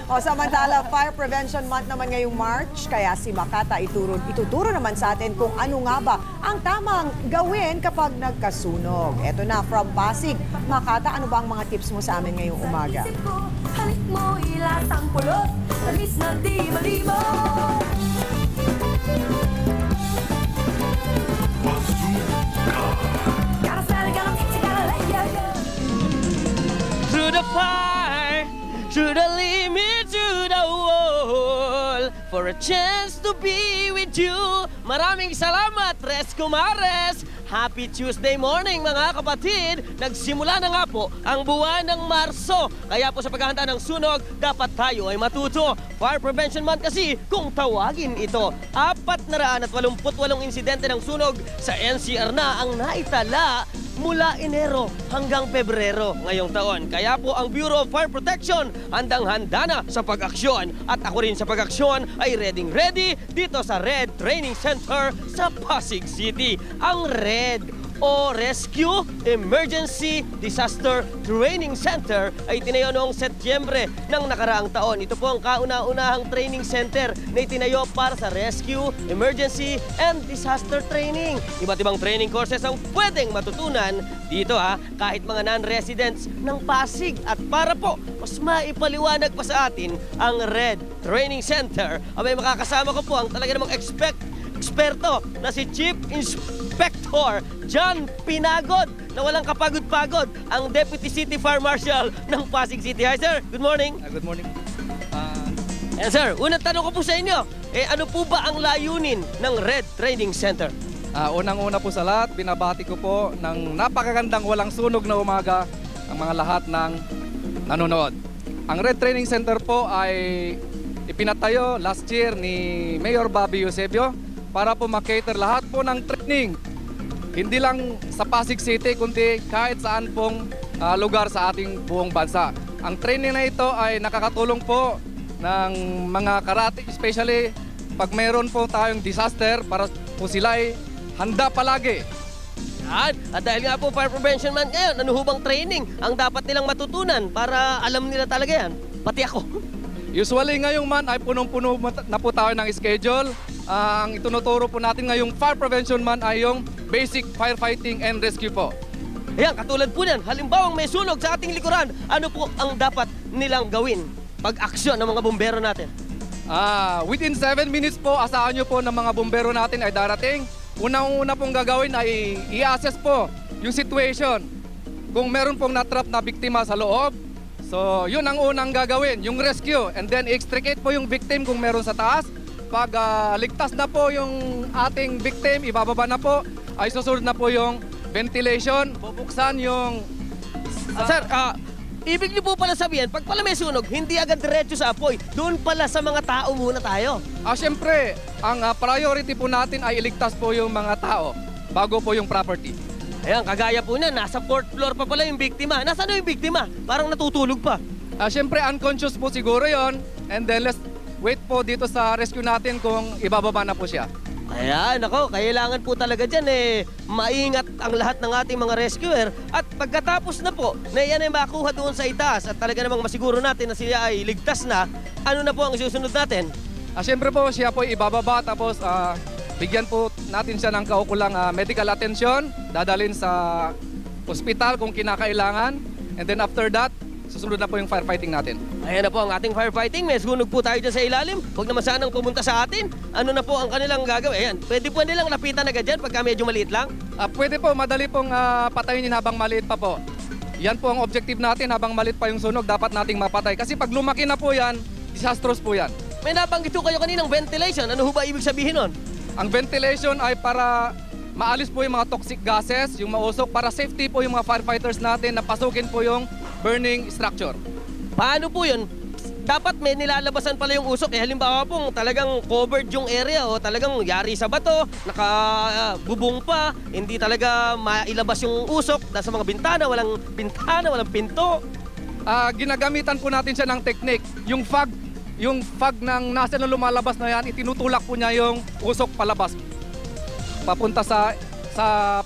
O samantala, Fire Prevention Month naman ngayong March, kaya si Makata ituturo naman sa atin kung ano nga ba ang tamang gawin kapag nagkasunog. Eto na, from Pasig. Makata, ano ba ang mga tips mo sa amin ngayong umaga? Halik mo ilasang pulot, tamis na di malimot. Through the fire, through the limit, to the wall, for a chance to be with you. Maraming salamat, Res Kumares! Happy Tuesday morning mga kapatid! Nagsimula na nga po ang buwan ng Marso. Kaya po sa paghahanda ng sunog, dapat tayo ay matuto. Fire Prevention Month kasi kung tawagin ito. 488 insidente ng sunog sa NCR na ang naitala mula Enero hanggang Pebrero ngayong taon. Kaya po ang Bureau of Fire Protection handang-handa na sa pag-aksyon. At ako rin sa pag-aksyon ay ready dito sa RED Training Center sa Pasig City. Ang RED o Rescue Emergency Disaster Training Center ay tinayo noong Setyembre ng nakaraang taon. Ito po ang kauna-unahang training center na itinayo para sa rescue, emergency, and disaster training. Iba't ibang training courses ang pwedeng matutunan dito kahit mga non-residents ng Pasig. At para po mas maipaliwanag pa sa atin ang RED Training Center, may makakasama ko po ang talaga namang eksperto na si Chief Inspector John Pinagod na walang kapagod-pagod, ang Deputy City Fire Marshal ng Pasig City. Hi sir, good morning. Good morning. And sir, unang tanong ko po sa inyo, ano po ba ang layunin ng RED Training Center? Unang-una po sa lahat, binabati ko po ng napakagandang walang sunog na umaga ang mga lahat ng nanonood. Ang RED Training Center po ay ipinatayo last year ni Mayor Bobby Eusebio para po makater lahat po ng training. Hindi lang sa Pasig City, kundi kahit saan pong lugar sa ating buong bansa. Ang training na ito ay nakakatulong po ng mga karate, especially pag mayroon po tayong disaster para po sila ay handa palagi. At dahil nga po Fire Prevention Month ngayon, ano hubang training ang dapat nilang matutunan para alam nila talaga yan? Pati ako. Usually ngayong month ay punong-puno na po tayo ng schedule. Ang itunuturo po natin ngayong Fire Prevention Month ay yung basic firefighting and rescue po. Ayan, katulad po yan, halimbawa may sunog sa ating likuran, ano po ang dapat nilang gawin pag-aksyon ng mga bumbero natin? Within 7 minutes po, asahan nyo po ng mga bumbero natin ay darating. Unang-una pong gagawin ay i-assess po yung situation. Kung meron pong natrap na biktima sa loob, so yun ang unang gagawin, yung rescue. And then extricate po yung victim kung meron sa taas. Pag ligtas na po yung ating victim, ibababa na po, ay susunod na po yung ventilation, bubuksan yung... Sir, ibig niyo po pala sabihin, pag pala may sunog, hindi agad diretso sa apoy. Doon pala sa mga tao muna tayo. Siyempre, ang priority po natin ay iligtas po yung mga tao bago po yung property. Ayan, kagaya po niya, nasa 4th floor pa pala yung biktima. Nasaan yung biktima? Parang natutulog pa. Siyempre, unconscious po siguro yon. And then let's wait po dito sa rescue natin kung ibababa na po siya. Ayan, ako, kailangan po talaga dyan maingat ang lahat ng ating mga rescuer. At pagkatapos na po, na yan ay makuha doon sa itaas at talaga namang masiguro natin na siya ay ligtas na, ano na po ang susunod natin? Siyempre po, siya po ibababa tapos bigyan po natin siya ng kaukulang medical attention, dadalhin sa ospital kung kinakailangan. And then after that, susunod na po yung firefighting natin. Ayan na po ang ating firefighting. May sunog po tayo dyan sa ilalim. Huwag naman sanang pumunta sa atin. Ano na po ang kanilang gagawin? Ayan, pwede po nilang lapitan agad dyan pagka medyo maliit lang? Pwede po, madali pong patayin habang maliit pa po. Yan po ang objective natin, habang maliit pa yung sunog, dapat nating mapatay. Kasi pag lumaki na po yan, disastrous po yan. May nabanggit po kayo kaninang ventilation. Ano ho ba ibig sabihin nun? Ang ventilation ay para maalis po yung mga toxic gases, yung mausok, para safety po yung mga firefighters natin na pasukin po yung burning structure. Paano po yun? Dapat may nilalabasan pala yung usok. Halimbawa pong talagang covered yung area o talagang yari sa bato, nakabubong pa, hindi talaga mailabas yung usok dahil sa mga bintana, walang pinto. Ginagamitan po natin siya ng technique. Yung fog ng nasa na lumalabas na yan, itinutulak po niya yung usok palabas. Papunta sa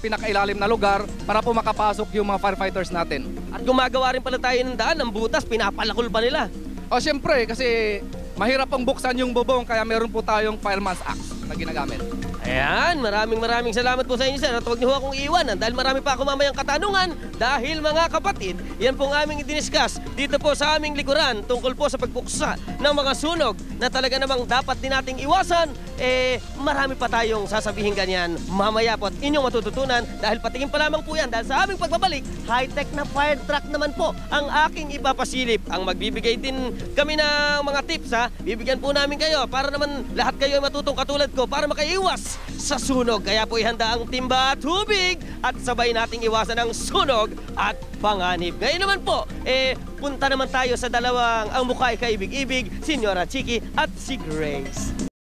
pinakailalim na lugar para po makapasok yung mga firefighters natin. At gumagawa rin pala tayo ng daan, ng butas, pinapalakol pa nila. O siyempre, kasi mahirap pong buksan yung bubong kaya meron po tayong fireman's axe na ginagamit. Ayan, maraming salamat po sa inyo, sir. At huwag niyo ho akong iiwanan dahil marami pa ako mamayang katanungan. Dahil mga kapatid, yan pong aming i-discuss dito po sa aming likuran tungkol po sa pagbuksa ng mga sunog na talaga namang dapat din nating iwasan. Marami pa tayong sasabihin ganyan mamaya po at inyong matututunan dahil patingin pa lamang po yan dahil sa aming pagbabalik, high-tech na fire truck naman po ang aking ipapasilip. Ang magbibigay din kami ng mga tips ha. Bibigyan po namin kayo para naman lahat kayo ay matutong katulad ko para makaiwas sa sunog. Kaya po ihanda ang timba at tubig at sabay nating iwasan ang sunog at panganib. Ngayon naman po, punta naman tayo sa dalawang ang mukha ay kaibig-ibig, Senyora Chiki at si Grace.